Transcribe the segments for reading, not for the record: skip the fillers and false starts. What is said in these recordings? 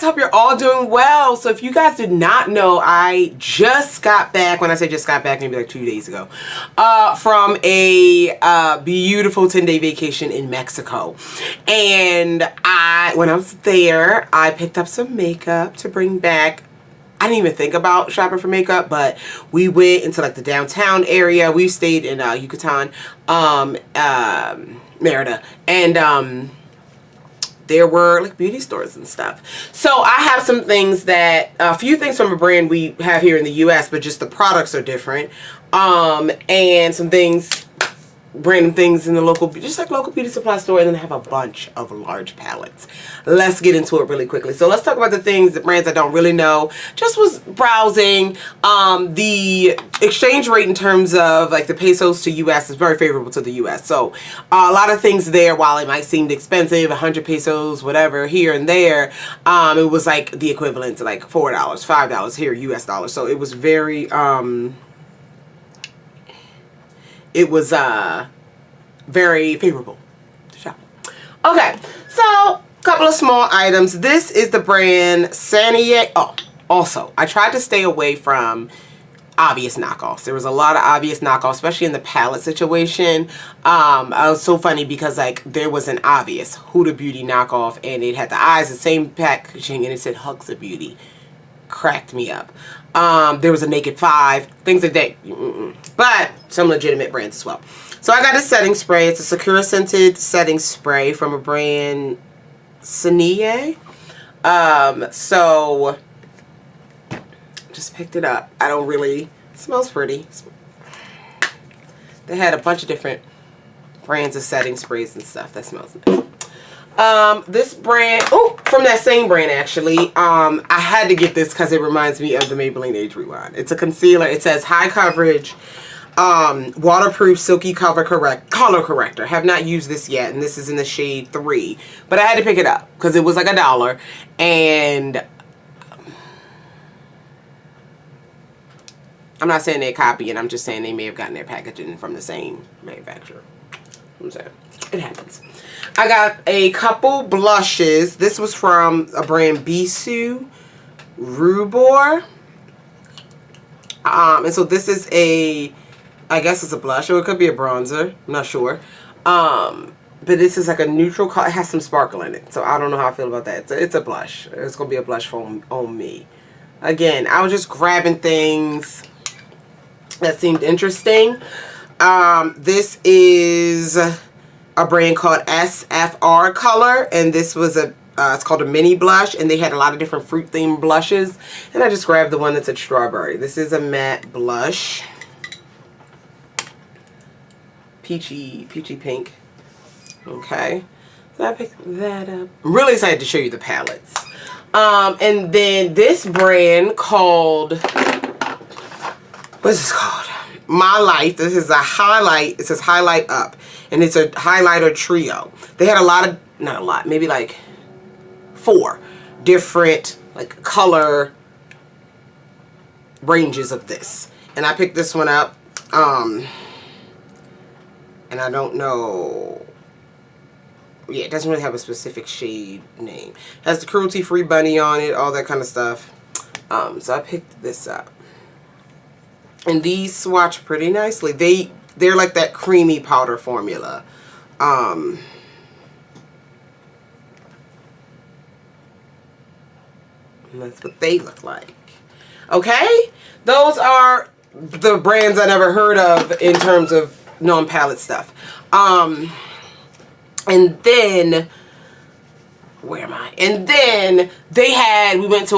guys, hope you're all doing well. So if you guys did not know, I just got back, when I say just got back, maybe like 2 days ago, from a beautiful 10-day vacation in Mexico. And when I was there, I picked up some makeup to bring back. I didn't even think about shopping for makeup, but we went into like the downtown area. We stayed in Yucatan, Merida, and there were like beauty stores and stuff. So I have some things that, a few things from a brand we have here in the US, but just the products are different. And some things, random things in the local, just like local beauty supply store, and then I have a bunch of large palettes. Let's get into it really quickly. So let's talk about the things, the brands I don't really know. Just was browsing. The exchange rate in terms of like the pesos to US is very favorable to the US. So a lot of things there, while it might seem expensive, 100 pesos, whatever, here and there, it was like the equivalent to like $4, $5 here, US dollars. So it was very, it was very favorable to shop. Okay, so a couple of small items. This is the brand Sanier. Oh, also, I tried to stay away from obvious knockoffs. There was a lot of obvious knockoffs, especially in the palette situation. It was so funny because like there was an obvious Huda Beauty knockoff, and it had the eyes, the same packaging, and it said Hugs of Beauty. Cracked me up. There was a Naked 5, things like that. But some legitimate brands as well. So I got a setting spray. It's a Sakura scented setting spray from a brand Sanier. So just picked it up. I don't really, it smells pretty. They had a bunch of different brands of setting sprays and stuff. That smells nice. This brand, oh, from that same brand actually, I had to get this because it reminds me of the Maybelline Age Rewind. It's a concealer. It says high coverage, waterproof silky color corrector. Have not used this yet, and this is in the shade 3, but I had to pick it up because it was like $1, and I'm not saying they're copying, I'm just saying they may have gotten their packaging from the same manufacturer. I'm saying it happens. I got a couple blushes. This was from a brand Bisou Rubor. And so this is a, I guess it's a blush, or it could be a bronzer. I'm not sure. But this is like a neutral color. It has some sparkle in it. So I don't know how I feel about that. It's a blush. It's going to be a blush on me. Again, I was just grabbing things that seemed interesting. This is a brand called SFR Color, and this was a it's called a mini blush, and they had a lot of different fruit themed blushes, and I just grabbed the one that's a strawberry. This is a matte blush, peachy pink. Okay, so I picked that up. I'm really excited to show you the palettes. And then this brand called, what's this called? My Life. This is a highlight. It says Highlight Up, and it's a highlighter trio. They had a lot of, not a lot, maybe like 4 different like color ranges of this, and I picked this one up. And I don't know. Yeah, it doesn't really have a specific shade name. It has the cruelty-free bunny on it, all that kind of stuff. So I picked this up. And these swatch pretty nicely. They're like that creamy powder formula. And that's what they look like. Okay? Those are the brands I never heard of in terms of non-palette stuff. And then, where am I? And then they had, we went to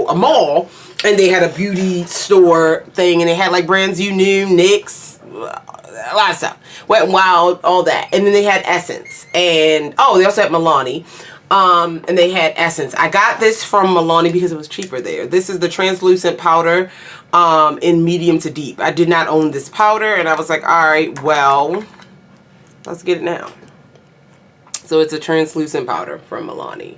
a mall, and they had a beauty store thing, and they had like brands you knew, NYX, a lot of stuff. Wet n Wild, all that. And then they had Essence, and oh, they also had Milani. And they had Essence. I got this from Milani because it was cheaper there. This is the translucent powder in medium to deep. I did not own this powder, and I was like, alright, well, let's get it now. So it's a translucent powder from Milani.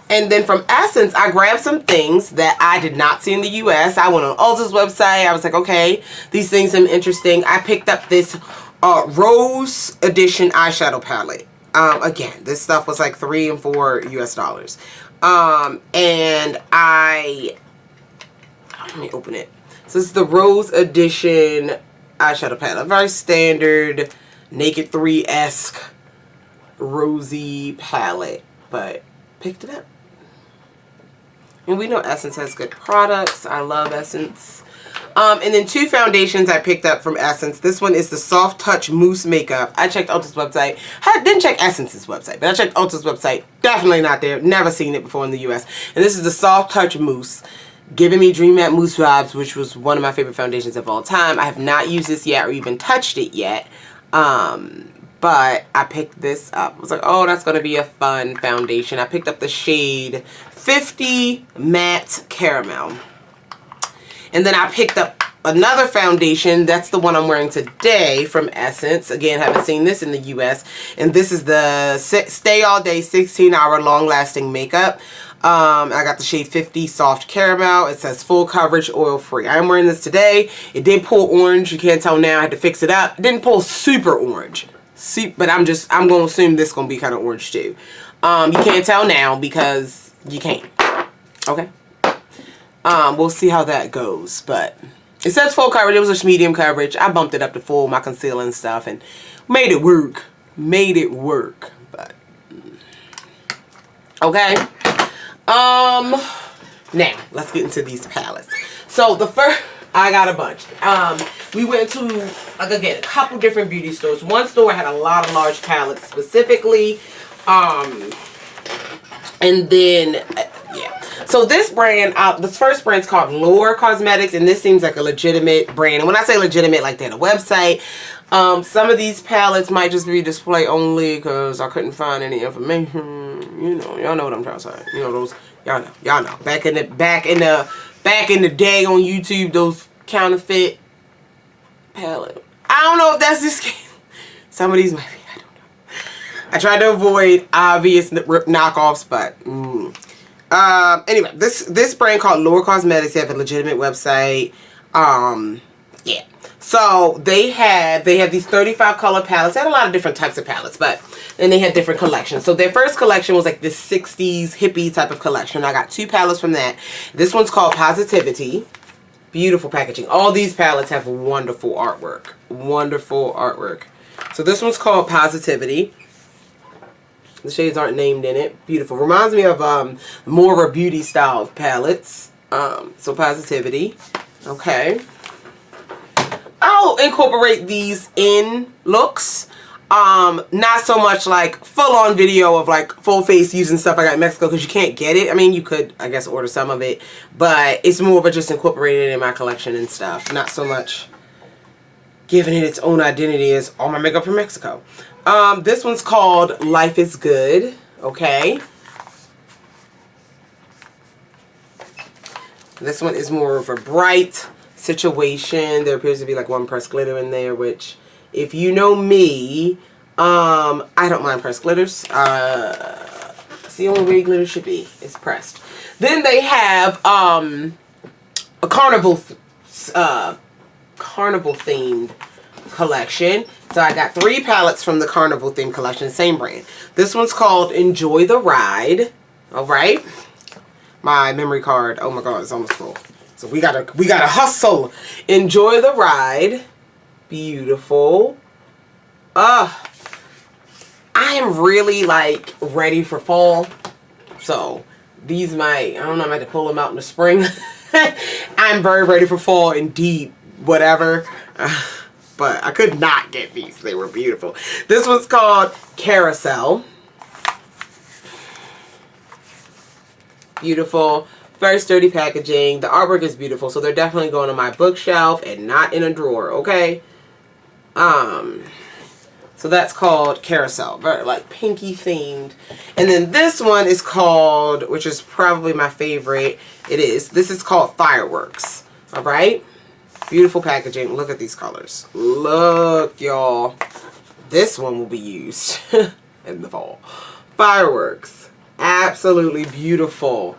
And then from Essence, I grabbed some things that I did not see in the US. I went on Ulta's website. I was like, okay, these things seem interesting. I picked up this Rose Edition eyeshadow palette. Again, this stuff was like $3 and $4 US. And let me open it. So this is the Rose Edition eyeshadow palette. Very standard Naked 3-esque rosy palette, but picked it up. And we know Essence has good products. I love Essence. And then 2 foundations I picked up from Essence. This one is the Soft Touch Mousse Makeup. I checked Ulta's website. I didn't check Essence's website, but I checked Ulta's website. Definitely not there. Never seen it before in the US. And this is the Soft Touch Mousse. Giving me Dream Matte Mousse vibes, which was one of my favorite foundations of all time. I have not used this yet or even touched it yet. But I picked this up. I was like, oh, that's going to be a fun foundation. I picked up the shade 50 Matte Caramel. And then I picked up another foundation. That's the one I'm wearing today from Essence. Again, haven't seen this in the US. And this is the Stay All Day 16-hour long-lasting makeup. I got the shade 50 Soft Caramel. It says full coverage, oil free. I'm wearing this today. It did pull orange. You can't tell now. I had to fix it up. It didn't pull super orange. But I'm going to assume this is going to be kind of orange too. You can't tell now because you can't. Okay. We'll see how that goes. But it says full coverage. It was a medium coverage. I bumped it up to full, my concealer and stuff, and made it work. Made it work. But okay. Now let's get into these palettes. So the first, I got a bunch. We went to, like, again, a couple different beauty stores. One store had a lot of large palettes specifically. And then, yeah. So this brand, this first brand's called Lure Cosmetics, and this seems like a legitimate brand. And when I say legitimate, like they had a website. Some of these palettes might just be display only because I couldn't find any information. You know, y'all know what I'm trying to say. You know those, y'all know. Back in the day on YouTube, those counterfeit palette. I don't know if that's this case. Some of these might be. I don't know. I tried to avoid obvious knockoffs, but anyway, this brand called Lure Cosmetics, they have a legitimate website. Yeah. So they have these 35 color palettes. They had a lot of different types of palettes, but then they had different collections. So their first collection was like this 60s hippie type of collection. I got 2 palettes from that. This one's called Positivity. Beautiful packaging. All these palettes have wonderful artwork. Wonderful artwork. So this one's called Positivity. The shades aren't named in it. Beautiful. Reminds me of more of a beauty style of palettes. So Positivity. Okay. I'll incorporate these in looks. Not so much like full-on video of like full face using stuff I got in Mexico because you can't get it. I mean, you could, I guess, order some of it, but it's more of a just incorporated in my collection and stuff. Not so much giving it its own identity as all my makeup from Mexico. This one's called Life is Good. Okay. This one is more of a bright situation. There appears to be like one pressed glitter in there, which, if you know me, I don't mind pressed glitters. It's the only way glitter should be. It's pressed. Then they have a carnival themed collection. So I got 3 palettes from the carnival themed collection, same brand. This one's called Enjoy the Ride. All right. My memory card, oh my god, it's almost full. So we gotta hustle. Enjoy the Ride. Beautiful. I am really like ready for fall. So these might, I don't know, I might have to pull them out in the spring. I'm very ready for fall indeed. Whatever. But I could not get these. They were beautiful. This one's called Carousel. Beautiful. Very sturdy packaging. The artwork is beautiful. So they're definitely going on my bookshelf and not in a drawer. Okay. So that's called Carousel. Very like pinky themed. And then this one is called, which is probably my favorite. This is called Fireworks. All right. Beautiful packaging. Look at these colors. Look, y'all. This one will be used in the fall. Fireworks. Absolutely beautiful.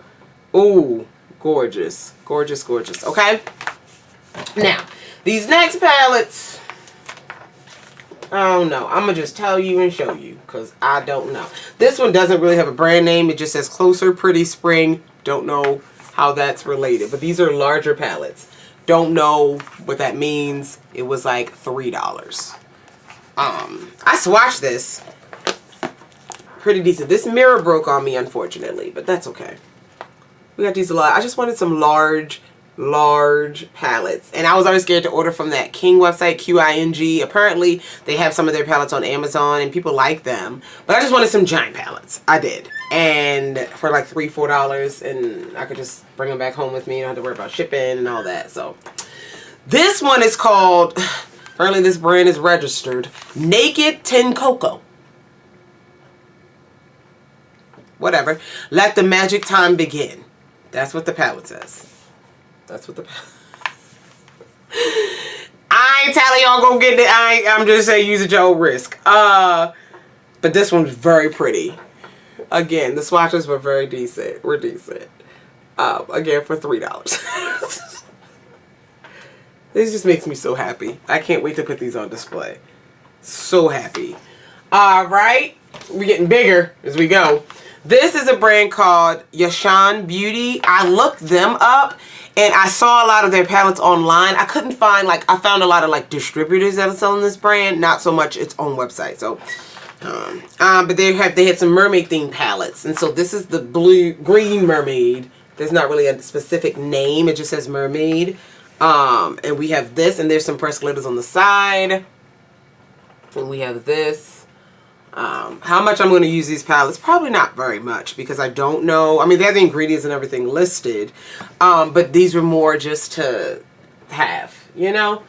Ooh, gorgeous. Gorgeous, gorgeous. Okay. Now, these next palettes, I don't know. I'm going to just tell you and show you because I don't know. This one doesn't really have a brand name. It just says Closer Pretty Spring. Don't know how that's related. But these are larger palettes. Don't know what that means. It was like $3. I swatched this. Pretty decent. This mirror broke on me, unfortunately. But that's okay. We got these a lot. I just wanted some large palettes, and I was always scared to order from that King website, QING. Apparently they have some of their palettes on Amazon and people like them, but I just wanted some giant palettes. I did, and for like $3-4, and I could just bring them back home with me. I don't have to worry about shipping and all that. So this one is called, apparently this brand is registered, Naked Tin Cocoa. Whatever. Let the magic time begin. That's what the palette says. That's what the... I ain't telling y'all go get it. I'm just saying use it at your own risk. But this one's very pretty. Again, the swatches were very decent. We're decent. Again, for $3. This just makes me so happy. I can't wait to put these on display. So happy. Alright. We're getting bigger as we go. This is a brand called Yashan Beauty. I looked them up and I saw a lot of their palettes online. I couldn't find, like, I found a lot of like distributors that are selling this brand, not so much its own website. So, but they had some mermaid themed palettes, and so this is the green mermaid. There's not really a specific name. It just says mermaid. And we have this, and there's some pressed glitters on the side. And we have this. How much I'm going to use these palettes? Probably not very much because I don't know. I mean, they have the ingredients and everything listed. But these were more just to have, you know.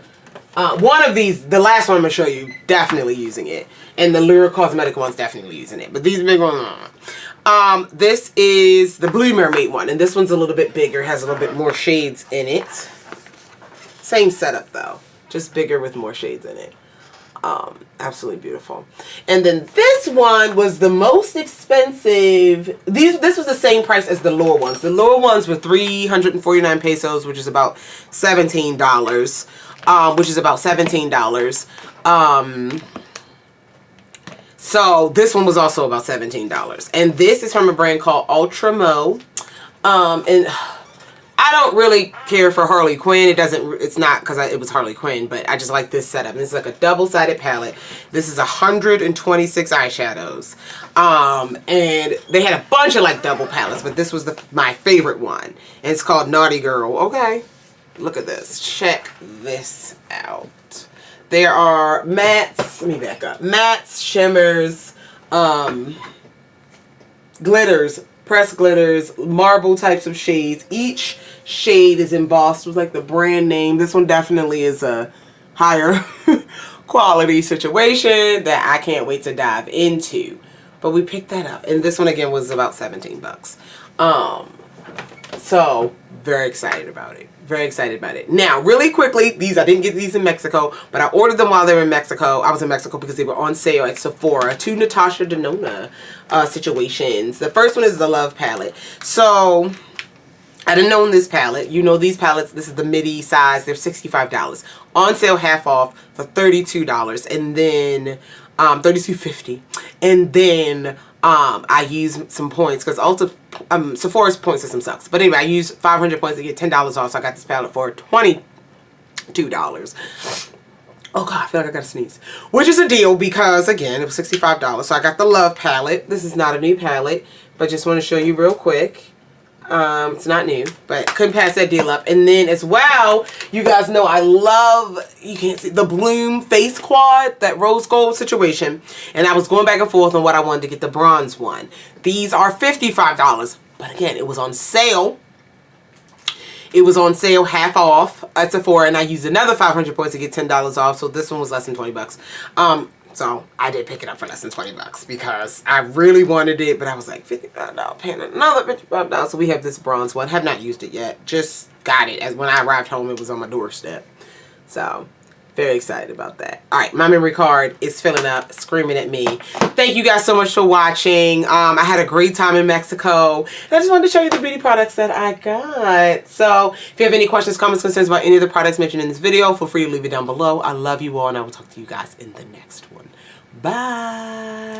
One of these, the last one I'm going to show you, definitely using it. And the Lure Cosmetic one's definitely using it. But these big ones, this is the Blue Mermaid one. And this one's a little bit bigger, has a little bit more shades in it. Same setup though, just bigger with more shades in it. Absolutely beautiful. And then this one was the most expensive. This was the same price as the Lure ones. The Lure ones were 349 pesos, which is about $17. So this one was also about $17. And this is from a brand called Ultramo. And I don't really care for Harley Quinn. It's not because it was Harley Quinn, but I just like this setup. This is like a double-sided palette. This is 126 eyeshadows. And they had a bunch of like double palettes, but this was my favorite one. And it's called Naughty Girl. Okay. Look at this. Check this out. There are mattes. Let me back up. Mattes, shimmers, glitters, pressed glitters, marble types of shades. Each shade is embossed with like the brand name. This one definitely is a higher quality situation that I can't wait to dive into. But we picked that up. And this one again was about 17 bucks. So very excited about it. Very excited about it. Now, really quickly, I didn't get these in Mexico, but I ordered them while they were in Mexico. I was in Mexico because they were on sale at Sephora. 2 Natasha Denona situations. The first one is the Love palette. So, I didn't own this palette. You know these palettes, this is the midi size. They're $65. On sale half off for $32. And then, $32.50. And then, I used some points because Sephora's point system sucks. But anyway, I used 500 points to get $10 off. So I got this palette for $22. Oh God, I feel like I gotta sneeze. Which is a deal because again, it was $65. So I got the Love palette. This is not a new palette, but just want to show you real quick. It's not new, but couldn't pass that deal up. And then as well, you guys know I love, you can't see, the Bloom Face Quad, that rose gold situation. And I was going back and forth on what I wanted to get the bronze one. These are $55, but again, it was on sale. It was on sale half off at Sephora, and I used another 500 points to get $10 off. So this one was less than 20 bucks. So I did pick it up for less than 20 bucks because I really wanted it, but I was like $55 paying another $55. So we have this bronze one. Have not used it yet. Just got it as when I arrived home. It was on my doorstep. So Very excited about that. All right, my memory card is filling up, screaming at me. Thank you guys so much for watching. I had a great time in Mexico. And I just wanted to show you the beauty products that I got. So if you have any questions, comments, concerns about any of the products mentioned in this video, feel free to leave it down below. I love you all, and I will talk to you guys in the next one. Bye.